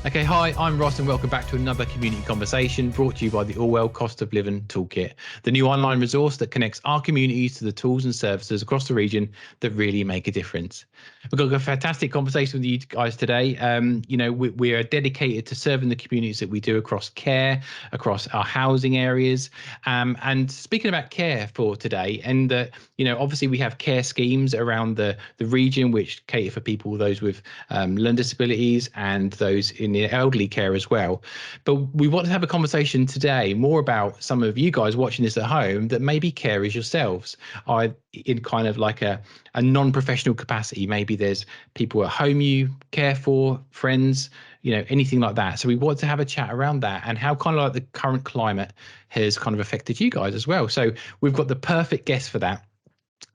Okay, hi, I'm Ross and welcome back to another community conversation brought to you by the Orwell Cost of Living Toolkit, the new online resource that connects our communities to the tools and services across the region that really make a difference. We've got a fantastic conversation with you guys today. We are dedicated to serving the communities that we do across care, across our housing areas. And speaking about care for today, and obviously we have care schemes around the region which cater for people, those with learning disabilities and those in the elderly care as well. But we want to have a conversation today more about some of you guys watching this at home that may be carers yourselves, in kind of like a non-professional capacity. Maybe there's people at home you care for, friends, anything like that. So we want to have a chat around that and how kind of like the current climate has kind of affected you guys as well. So we've got the perfect guest for that.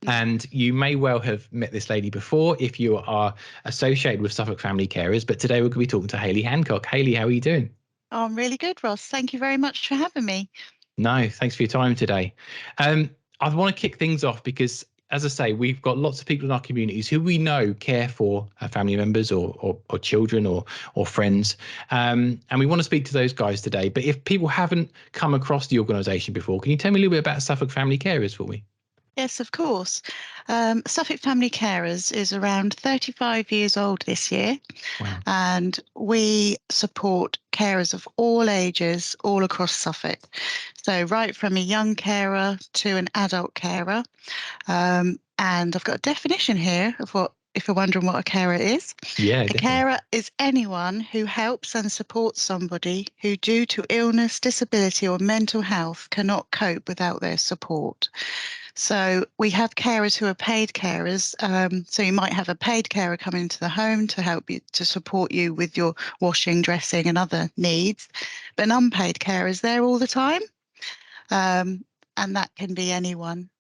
And you may well have met this lady before if you are associated with Suffolk Family Carers. But today we're going to be talking to Hayley Hancock. Hayley, how are you doing? Oh, I'm really good, Ross. Thank you very much for having me. No, thanks for your time today. I want to kick things off because, as I say, we've got lots of people in our communities who we know care for family members or children or friends. And we want to speak to those guys today. But if people haven't come across the organisation before, can you tell me a little bit about Suffolk Family Carers for me? Yes, of course. Suffolk Family Carers is around 35 years old this year, Wow. and we support carers of all ages all across Suffolk. So, right from a young carer to an adult carer. And I've got a definition here of what, if you're wondering what a carer is. Yeah, A definitely. carer is anyone who helps and supports somebody who, due to illness, disability, or mental health, cannot cope without their support. So we have carers who are paid carers. So you might have a paid carer come into the home to help you, to support you with your washing, dressing, and other needs. But an unpaid carer is there all the time. And that can be anyone.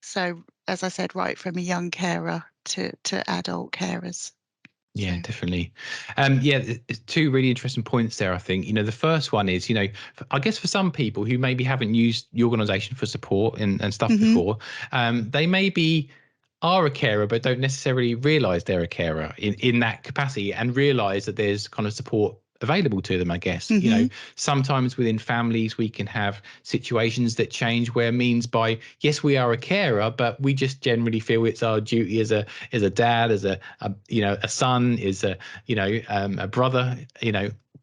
So, as I said, right from a young carer to adult carers. Yeah, So, definitely. There's two really interesting points there, I think. The first one is, I guess for some people who maybe haven't used the organisation for support and stuff mhm. before, they maybe are a carer but don't necessarily realise they're a carer in that capacity and realise that there's kind of support available to them, I guess. Mhm. Sometimes within families we can have situations that change where means by, yes, we are a carer, but we just generally feel it's our duty as a dad, as a son, is a brother,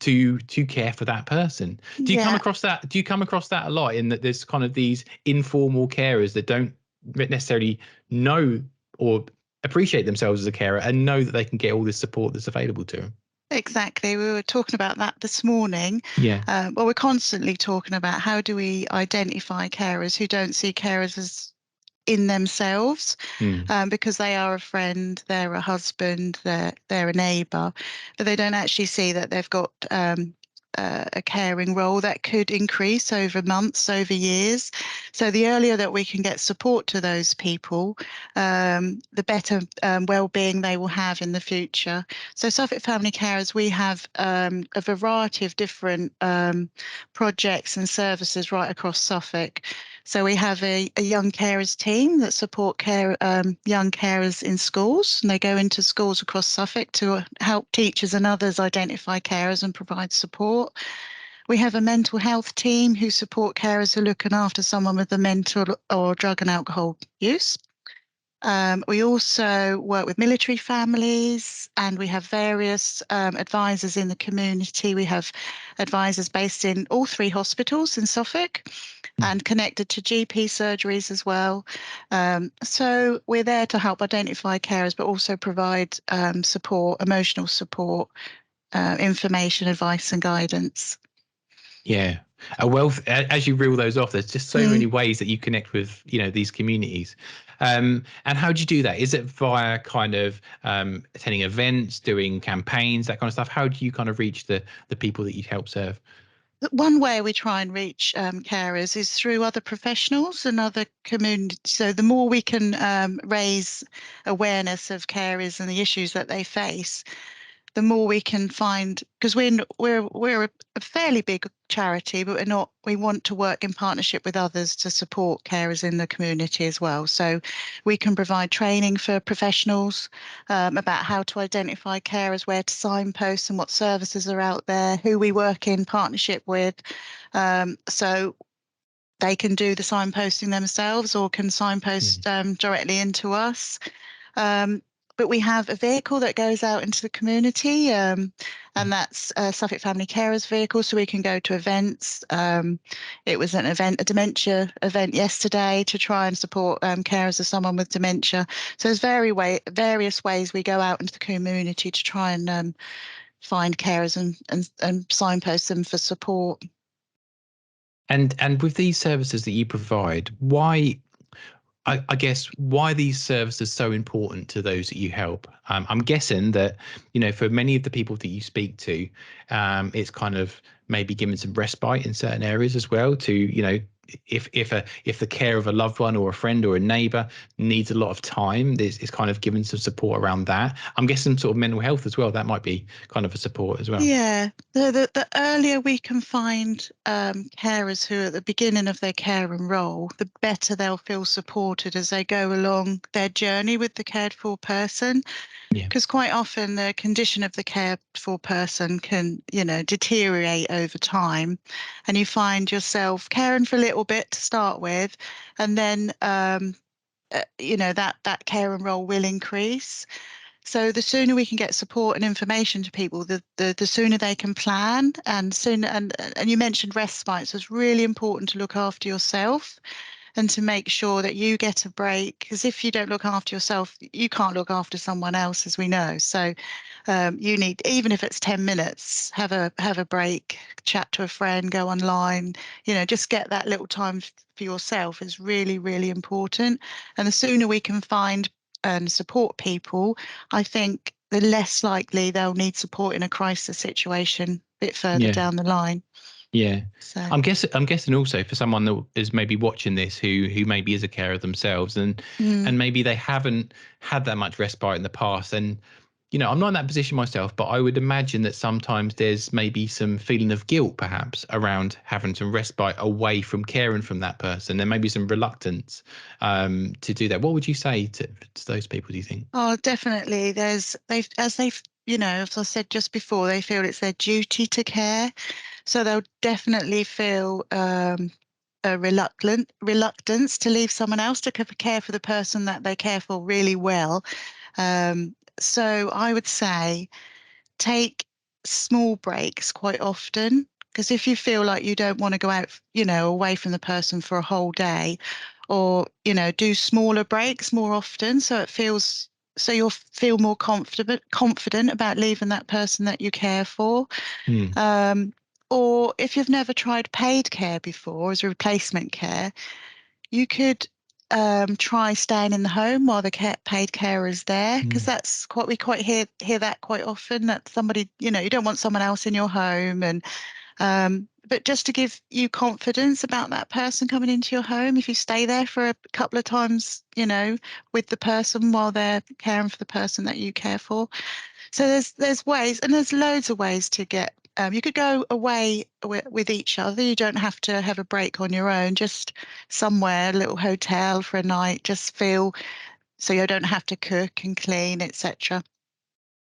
to care for that person. Do you come Yeah. across that? Do you come across that a lot, in that there's kind of these informal carers that don't necessarily know or appreciate themselves as a carer and know that they can get all this support that's available to them? Exactly. We were talking about that this morning. Yeah. Well, we're constantly talking about how do we identify carers who don't see carers as in themselves, Mm. because they are a friend, they're a husband, they're a neighbour, but they don't actually see that they've got a caring role that could increase over months, over years. So the earlier that we can get support to those people, the better well-being they will have in the future. So Suffolk Family Carers, we have a variety of different projects and services right across Suffolk. So we have a young carers team that support young carers in schools, and they go into schools across Suffolk to help teachers and others identify carers and provide support. We have a mental health team who support carers who are looking after someone with a mental or drug and alcohol use. We also work with military families, and we have various advisors in the community. We have advisors based in all three hospitals in Suffolk and connected to GP surgeries as well. So we're there to help identify carers, but also provide support, emotional support, information, advice, and guidance. Yeah. A wealth, as you reel those off, there's just so many Mm. ways that you connect with, these communities. And how do you do that? Is it via kind of attending events, doing campaigns, that kind of stuff? How do you kind of reach the people that you help serve? One way we try and reach carers is through other professionals and other communities. So the more we can raise awareness of carers and the issues that they face, the more we can find, because we're a fairly big charity, but we want to work in partnership with others to support carers in the community as well. So we can provide training for professionals about how to identify carers, where to signpost and what services are out there, who we work in partnership with. So they can do the signposting themselves or can signpost directly into us. Um, but we have a vehicle that goes out into the community, and that's a Suffolk Family Carers vehicle, so we can go to events. It was a dementia event yesterday to try and support carers of someone with dementia. So there's various ways we go out into the community to try and find carers and signpost them for support. And with these services that you provide, why, I guess, why are these services so important to those that you help? I'm guessing that, for many of the people that you speak to, it's kind of maybe giving some respite in certain areas as well to, if the care of a loved one or a friend or a neighbour needs a lot of time, it's kind of giving some support around that. I'm guessing sort of mental health as well. That might be kind of a support as well. Yeah, the earlier we can find carers who are at the beginning of their caring role, the better they'll feel supported as they go along their journey with the cared for person. Yeah. Because quite often the condition of the cared for person can, deteriorate over time, and you find yourself caring for a little bit to start with, and then that caring role will increase. So the sooner we can get support and information to people, the sooner they can plan, and you mentioned respite, so it's really important to look after yourself and to make sure that you get a break, because if you don't look after yourself, you can't look after someone else, as we know. So you need, even if it's 10 minutes, have a break, chat to a friend, go online, just get that little time for yourself is really, really important. And the sooner we can find and support people, I think the less likely they'll need support in a crisis situation a bit further Yeah. down the line. Yeah. So I'm guessing also for someone that is maybe watching this who maybe is a carer themselves and maybe they haven't had that much respite in the past. And I'm not in that position myself, but I would imagine that sometimes there's maybe some feeling of guilt perhaps around having some respite away from caring from that person. There may be some reluctance to do that. What would you say to those people, do you think? Oh, definitely. As I said just before, they feel it's their duty to care. So they'll definitely feel a reluctance to leave someone else to care for the person that they care for really well. So I would say take small breaks quite often, because if you feel like you don't want to go out, away from the person for a whole day, or, do smaller breaks more often, so you'll feel more confident about leaving that person that you care for. Hmm. Um, or if you've never tried paid care before as a replacement care, you could try staying in the home while the paid carer is there, because Hmm. that's quite we quite hear that quite often, that somebody, you don't want someone else in your home, and but just to give you confidence about that person coming into your home, if you stay there for a couple of times, with the person while they're caring for the person that you care for. So there's ways, and there's loads of ways to get. You could go away with each other. You don't have to have a break on your own. Just somewhere, a little hotel for a night. Just feel so you don't have to cook and clean, etc.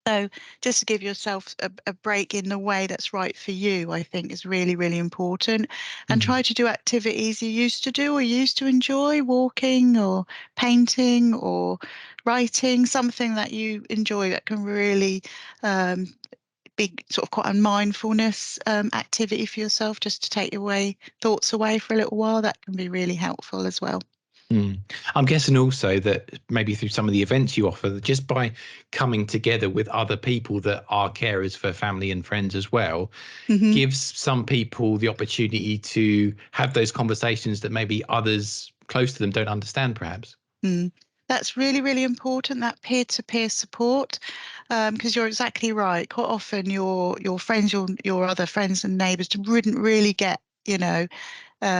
So just to give yourself a break in the way that's right for you, I think is really, really important. And Hmm. try to do activities you used to do or used to enjoy, walking or painting or writing, something that you enjoy that can really um, be sort of quite a mindfulness activity for yourself, just to take away thoughts away for a little while. That can be really helpful as well. Mm. I'm guessing also that maybe through some of the events you offer, that just by coming together with other people that are carers for family and friends as well, Hmm. gives some people the opportunity to have those conversations that maybe others close to them don't understand, perhaps. Mm. That's really, really important, that peer-to-peer support, because you're exactly right. Quite often your friends, your other friends and neighbours wouldn't really get,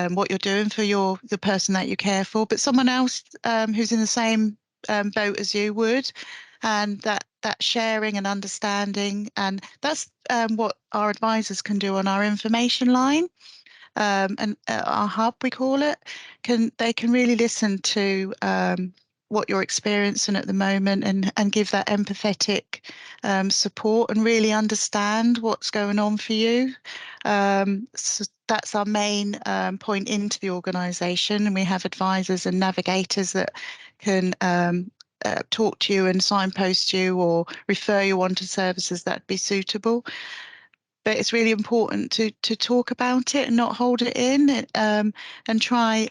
what you're doing for the person that you care for, but someone else who's in the same boat as you would, and that sharing and understanding, and that's what our advisors can do on our information line. And our hub, we call it, they can really listen to what you're experiencing at the moment, and give that empathetic support, and really understand what's going on for you. So that's our main point into the organisation, and we have advisors and navigators that can talk to you and signpost you or refer you on to services that be suitable. But it's really important to talk about it and not hold it in, and try,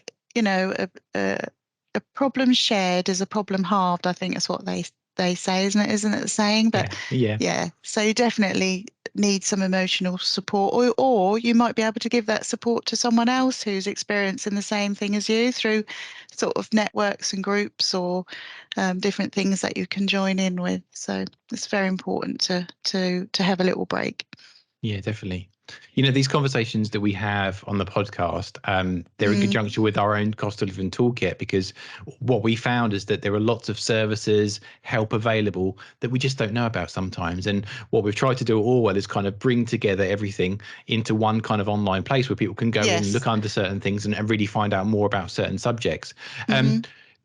a problem shared is a problem halved. I think that's what they say, isn't it? Isn't it the saying? But Yeah. yeah, so you definitely need some emotional support, or you might be able to give that support to someone else who's experiencing the same thing as you, through sort of networks and groups, or different things that you can join in with. So it's very important to have a little break. Yeah, definitely. These conversations that we have on the podcast, they're in Mm, conjunction with our own cost of living toolkit, because what we found is that there are lots of services, help available that we just don't know about sometimes. And what we've tried to do at Orwell is kind of bring together everything into one kind of online place where people can go in, yes. look under certain things, and really find out more about certain subjects. Hmm.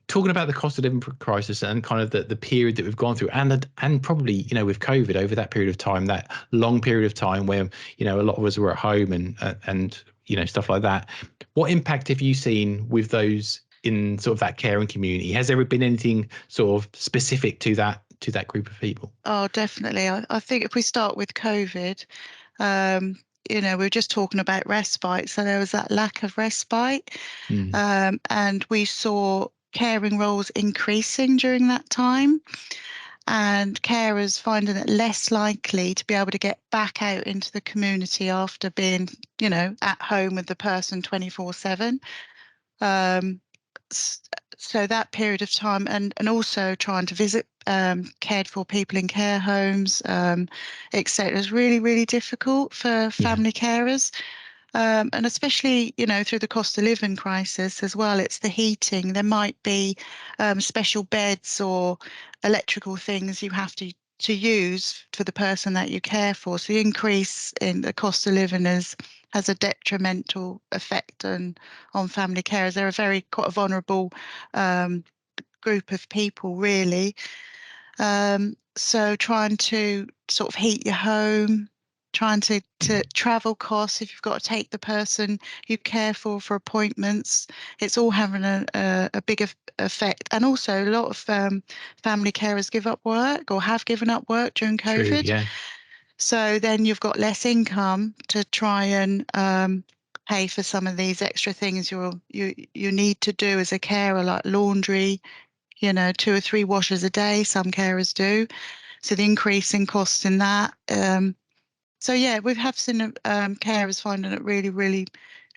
Talking about the cost of living crisis and kind of the period that we've gone through, and probably with COVID, over that period of time, that long period of time where a lot of us were at home, and stuff like that. What impact have you seen with those in sort of that caring community? Has there ever been anything sort of specific to that group of people? Oh, definitely. I think if we start with COVID, um, we were just talking about respite, so there was that lack of respite, Mm, and we saw caring roles increasing during that time, and carers finding it less likely to be able to get back out into the community after being, at home with the person 24/7. Um, s- so that period of time, and also trying to visit cared for people in care homes, etc., is really, really difficult for yeah, family carers. And especially, through the cost of living crisis as well, it's the heating. There might be special beds or electrical things you have to use for the person that you care for. So the increase in the cost of living has a detrimental effect on family carers. They're a very quite a vulnerable um, group of people, really. So trying to sort of heat your home, trying to travel costs if you've got to take the person you care for appointments, it's all having a big effect. And also a lot of family carers give up work or have given up work during true. COVID. Yeah, So then you've got less income to try and pay for some of these extra things you need to do as a carer, like laundry, 2 or 3 washes a day, some carers do. So the increase in costs in that. So yeah, we have seen carers finding it really, really,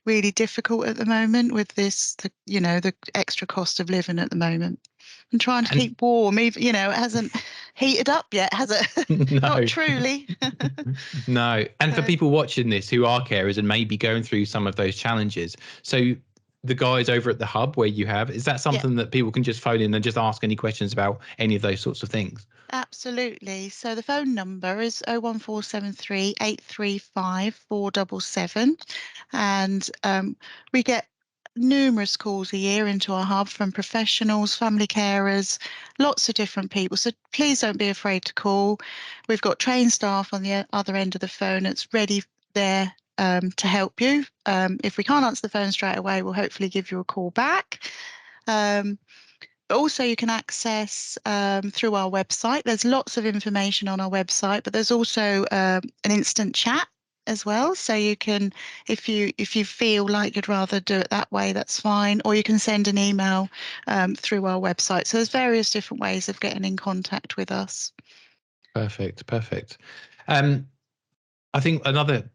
really difficult at the moment with the extra cost of living at the moment. And trying to and keep warm, even, it hasn't heated up yet, has it? Not no. truly. No. And for So people watching this who are carers and maybe going through some of those challenges, so the guys over at the hub where you have, is that yeah. something that people can just phone in and just ask any questions about any of those sorts of things? Absolutely. So the phone number is 01473 835 477. And we get numerous calls a year into our hub from professionals, family carers, lots of different people. So please don't be afraid to call. We've got trained staff on the other end of the phone. It's ready there to help you. If we can't answer the phone straight away, we'll hopefully give you a call back. Um, but also you can access through our website. There's lots of information on our website, but there's also an instant chat as well. So you can, if you feel like you'd rather do it that way, that's fine. Or you can send an email through our website. So there's various different ways of getting in contact with us. Perfect. Perfect. Um, I think another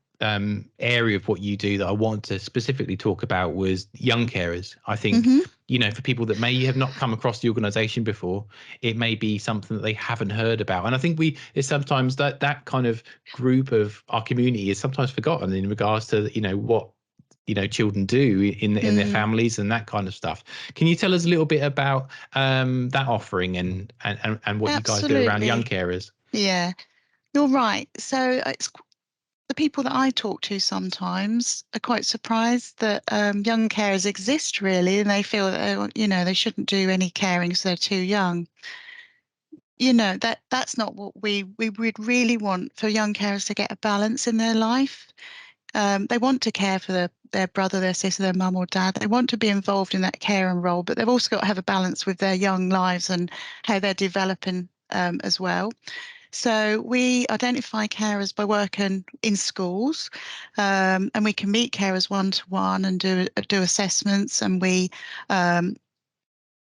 area of what you do that I want to specifically talk about was young carers. I think, Hmm. for people that may have not come across the organisation before, it may be something that they haven't heard about. And I think it's sometimes that kind of group of our community is sometimes forgotten in regards to, what children do in their families and that kind of stuff. Can you tell us a little bit about that offering and what you guys do around young Absolutely. carers? Yeah, you're right. So it's the people that I talk to sometimes are quite surprised that young carers exist really, and they feel that they shouldn't do any caring because they're too young. That's not what we would really want for young carers to get a balance in their life. They want to care for their brother, their sister, their mum or dad. They want to be involved in that caring role, but they've also got to have a balance with their young lives and how they're developing as well. So we identify carers by working in schools, and we can meet carers one to one and do assessments. And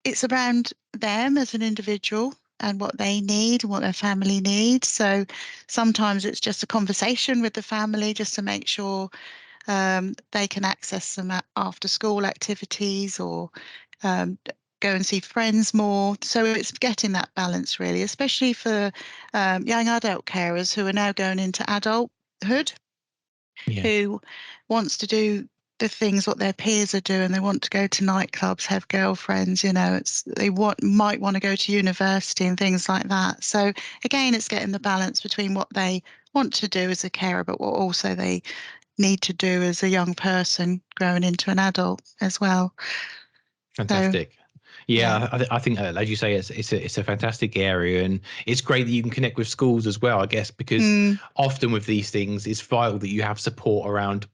it's around them as an individual and what they need and what their family needs. So sometimes it's just a conversation with the family just to make sure they can access some after school activities or um, go and see friends more. So it's getting that balance really, especially for young adult carers who are now going into adulthood, Yeah. who wants to do the things what their peers are doing. They want to go to nightclubs, have girlfriends, might want to go to university and things like that. So again, it's getting the balance between what they want to do as a carer, but what also they need to do as a young person growing into an adult as well. So Fantastic. yeah. Yeah, I think, as you say, it's a fantastic area, and it's great that you can connect with schools as well. I guess because Mm, often with these things, it's vital that you have support around,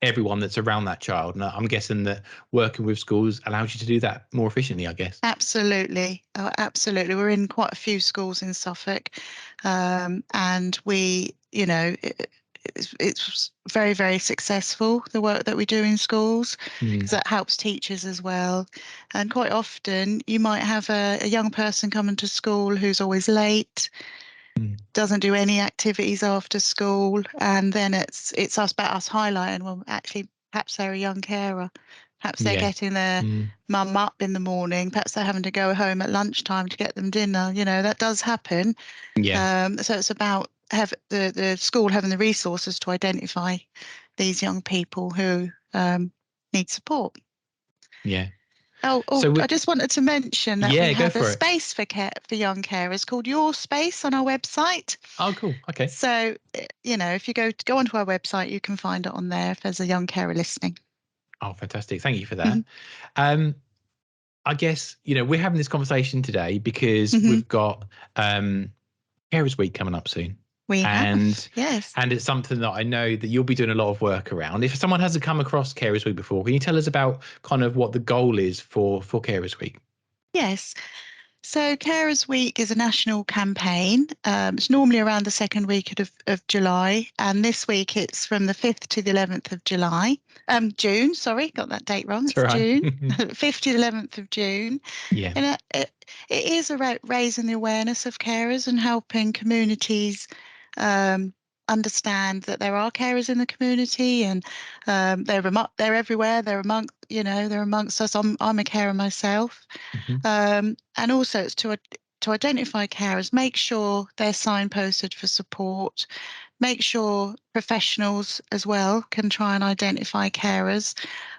everyone that's around that child. And I'm guessing that working with schools allows you to do that more efficiently, I guess. absolutely. Oh, absolutely. We're in quite a few schools in Suffolk, and it's very, very successful, the work that we do in schools, because Mm, that helps teachers as well. And quite often you might have a young person coming to school who's always late, mm, doesn't do any activities after school, and then it's us about us highlighting, well, actually perhaps they're a young carer, perhaps they're yeah. getting their Mm, mum up in the morning, perhaps they're having to go home at lunchtime to get them dinner. That does happen. yeah. So it's about have the school having the resources to identify these young people who need support. Yeah. Oh, So I just wanted to mention that we yeah, go have a for it. space for young carers called Your Space on our website. Oh, cool. Okay. So, if you go onto our website, you can find it on there if there's a young carer listening. Oh, fantastic. Thank you for that. Hmm. Um, I guess, we're having this conversation today because Hmm. we've got Carers Week coming up soon. We have, And yes. and it's something that I know that you'll be doing a lot of work around. If someone hasn't come across Carers Week before, can you tell us about kind of what the goal is for Carers Week? Yes. So, Carers Week is a national campaign. It's normally around the second week of July, and this week it's from the 5th to the 11th of June. Sorry, got that date wrong. It's all It's right. June, 5th to the 11th of June. Yeah. And it is about raising the awareness of carers and helping communities um, understand that there are carers in the community, and they're everywhere. They're amongst us. I'm a carer myself, Hmm. and also it's to identify carers, make sure they're signposted for support, make sure professionals as well can try and identify carers,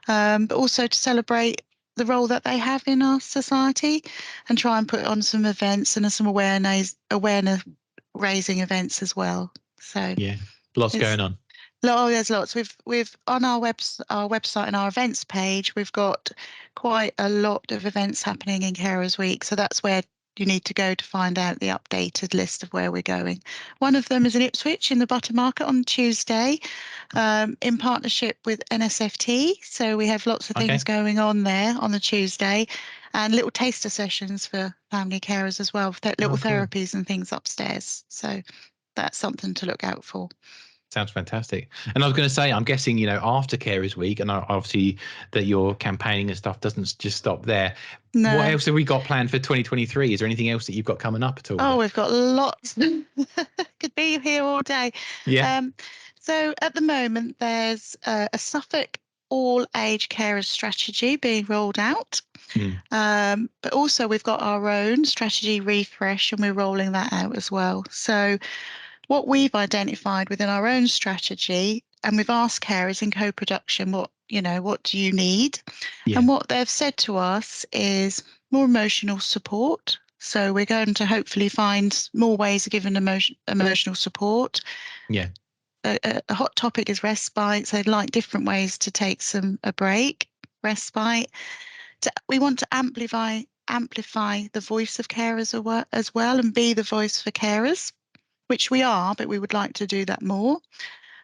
but also to celebrate the role that they have in our society and try and put on some events and some awareness raising events as well. So Yeah. Lots it's going on. there's lots. We've on our website and our events page, we've got quite a lot of events happening in Carers Week. So that's where you need to go to find out the updated list of where we're going. One of them is in Ipswich in the Butter Market on Tuesday, in partnership with NSFT. So we have lots of things Okay. going on there on the Tuesday, and little taster sessions for family carers as well, little Oh, cool. therapies and things upstairs. So that's something to look out for. Sounds fantastic. And I was going to say, I'm guessing, after Carers Week, and obviously that your campaigning and stuff doesn't just stop there. What No. else have we got planned for 2023? Is there anything else that you've got coming up at all? Oh, we've got lots. Could be here all day. Yeah. Um, so at the moment, there's a Suffolk all-age carers strategy being rolled out. Mm, But also we've got our own strategy refresh, and we're rolling that out as well. So what we've identified within our own strategy, and we've asked carers in co-production what do you need? Yeah. And what they've said to us is more emotional support. So we're going to hopefully find more ways of giving emotional support. Yeah. A hot topic is respite. So they'd like different ways to take a break, respite. We want to amplify the voice of carers as well, and be the voice for carers, which we are, but we would like to do that more.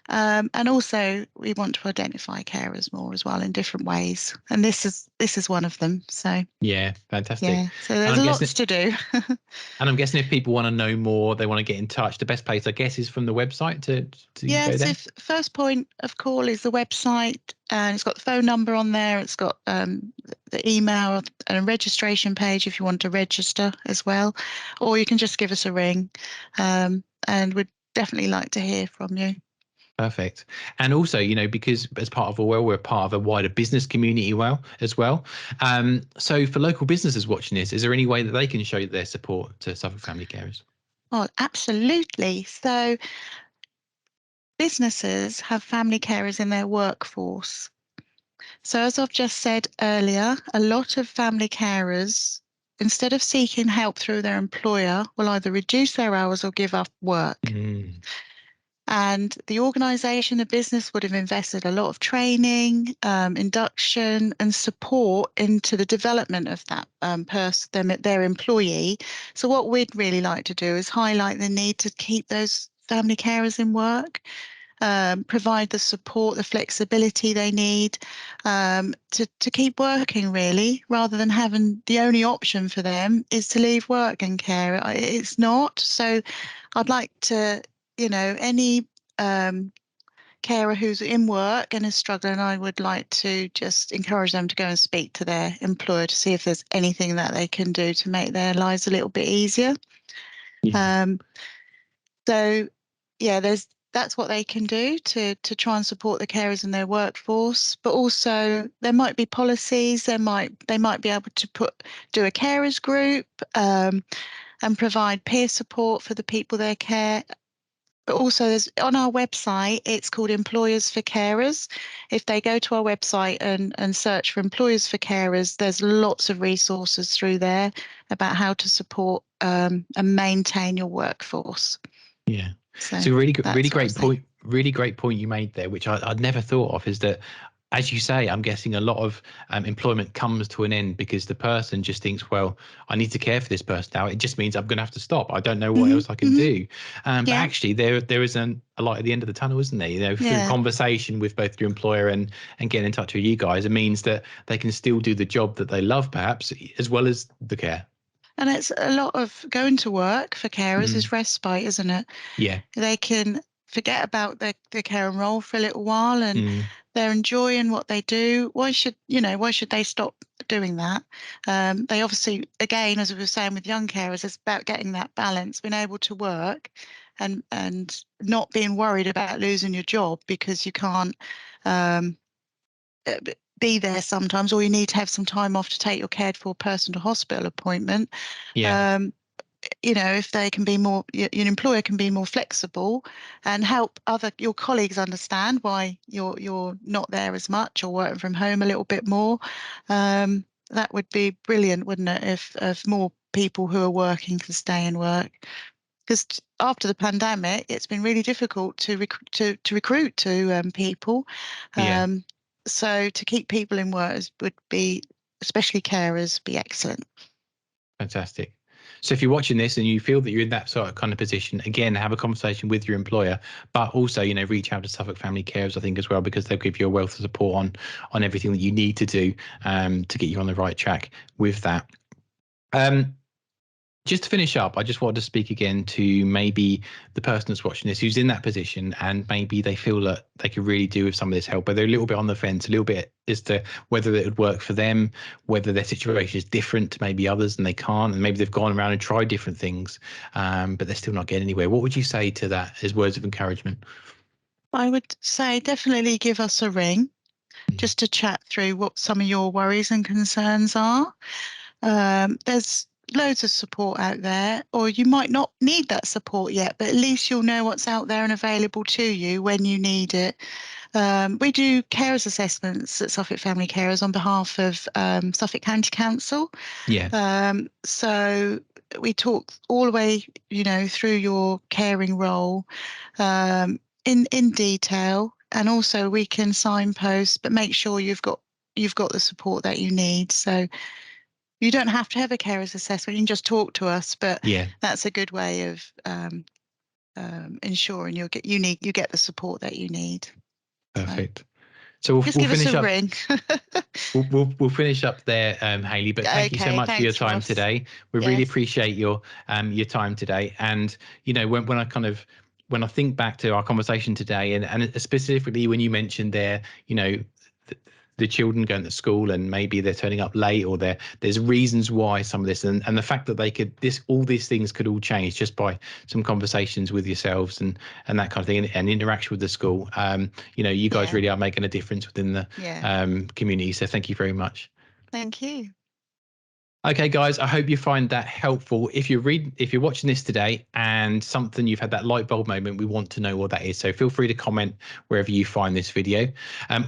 And also, we want to identify carers more as well in different ways, and this is one of them. So Yeah, fantastic. yeah, so And there's I'm lots guessing, to do. and I'm guessing if people want to know more, they want to get in touch, the best place, I guess, is from the website to go Yes, there. if first point of call is the website, and it's got the phone number on there. It's got the email and a registration page if you want to register as well, or you can just give us a ring, and we'd definitely like to hear from you. Perfect. And also, because as part of Orwell, we're part of a wider business community as well. So for local businesses watching this, is there any way that they can show their support to Suffolk Family Carers? Oh, absolutely. So businesses have family carers in their workforce. So as I've just said earlier, a lot of family carers, instead of seeking help through their employer, will either reduce their hours or give up work. Mm, And the organisation, the business would have invested a lot of training, induction, and support into the development of that person, their employee. So what we'd really like to do is highlight the need to keep those family carers in work, provide the support, the flexibility they need, to keep working, really, rather than having the only option for them is to leave work and care. It's not. So I'd like to, any carer who's in work and is struggling, I would like to just encourage them to go and speak to their employer to see if there's anything that they can do to make their lives a little bit easier. yeah. Um, so yeah, that's what they can do to try and support the carers in their workforce. But also there might be policies, they might be able to do a carers group, and provide peer support for the people they care. But also there's on our website, it's called Employers for Carers. If they go to our website and search for Employers for Carers, there's lots of resources through there about how to support and maintain your workforce. Yeah. So So really that's what I great was saying. point. Really great point you made there, which I'd never thought of, is that, as you say, I'm guessing a lot of employment comes to an end because the person just thinks, well, I need to care for this person now. It just means I'm going to have to stop. I don't know what Hmm. else I can Hmm. do. But Yeah, actually, there is a light at the end of the tunnel, isn't there? Through yeah. conversation with both your employer and getting in touch with you guys, it means that they can still do the job that they love, perhaps, as well as the care. And it's a lot of going to work for carers Mm, is respite, isn't it? yeah. They can forget about their care and role for a little while, and Mm, they're enjoying what they do. Why should they stop doing that? They obviously, again, as we were saying with young carers, it's about getting that balance, being able to work and not being worried about losing your job because you can't um, uh, be there sometimes, or you need to have some time off to take your cared for person to hospital appointment. yeah. Um, if they can be more, your employer can be more flexible and help your colleagues understand why you're not there as much or working from home a little bit more. That would be brilliant, wouldn't it, if more people who are working can stay in work? Because after the pandemic, it's been really difficult to recruit to people. Yeah. Um, so to keep people in work would be, especially carers, be excellent. Fantastic. So if you're watching this and you feel that you're in that sort of kind of position, again, have a conversation with your employer, but also, reach out to Suffolk Family Carers, I think, as well, because they'll give you a wealth of support on everything that you need to do to get you on the right track with that. Um, just to finish up, I just wanted to speak again to maybe the person that's watching this who's in that position and maybe they feel that they could really do with some of this help, but they're a little bit on the fence, a little bit as to whether it would work for them, whether their situation is different to maybe others and they can't, and maybe they've gone around and tried different things, but they're still not getting anywhere. What would you say to that as words of encouragement? I would say definitely give us a ring Mm. just to chat through what some of your worries and concerns are. There's loads of support out there, or you might not need that support yet, but at least you'll know what's out there and available to you when you need it. We do carers assessments at Suffolk Family Carers on behalf of Suffolk County Council. Yeah. So we talk all the way, through your caring role in detail, and also we can signpost, but make sure you've got the support that you need. So you don't have to have a carers assessment; you can just talk to us. But Yeah. that's a good way of ensuring you get the support that you need. Perfect. So Just we'll give us finish a up. ring. We'll finish up there, Hayley. But thank you so Okay, much for your thanks, time Ross. today. We really Yes. appreciate your time today. And when I think back to our conversation today, and specifically when you mentioned there, the children going to school and maybe they're turning up late, or there's reasons why some of this, and the fact that all these things could all change just by some conversations with yourselves and that kind of thing, and interaction with the school. You guys Yeah. really are making a difference within the Yeah. community. So thank you very much. Thank you. Okay, guys, I hope you find that helpful. If you're watching this today and you've had that light bulb moment, we want to know what that is. So feel free to comment wherever you find this video.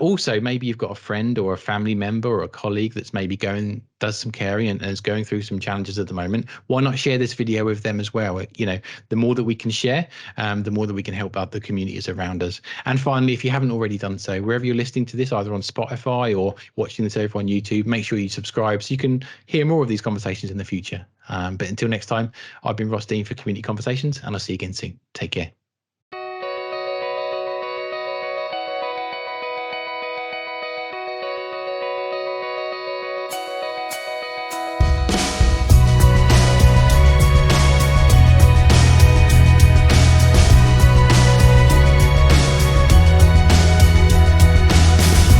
Also, maybe you've got a friend or a family member or a colleague that's maybe does some caring and is going through some challenges at the moment. Why not share this video with them as well? The more that we can share, the more that we can help out the communities around us. And finally, if you haven't already done so, wherever you're listening to this, either on Spotify or watching this over on YouTube, make sure you subscribe so you can hear more of these conversations in the future. But until next time, I've been Ross Dean for Community Conversations, and I'll see you again soon. Take care.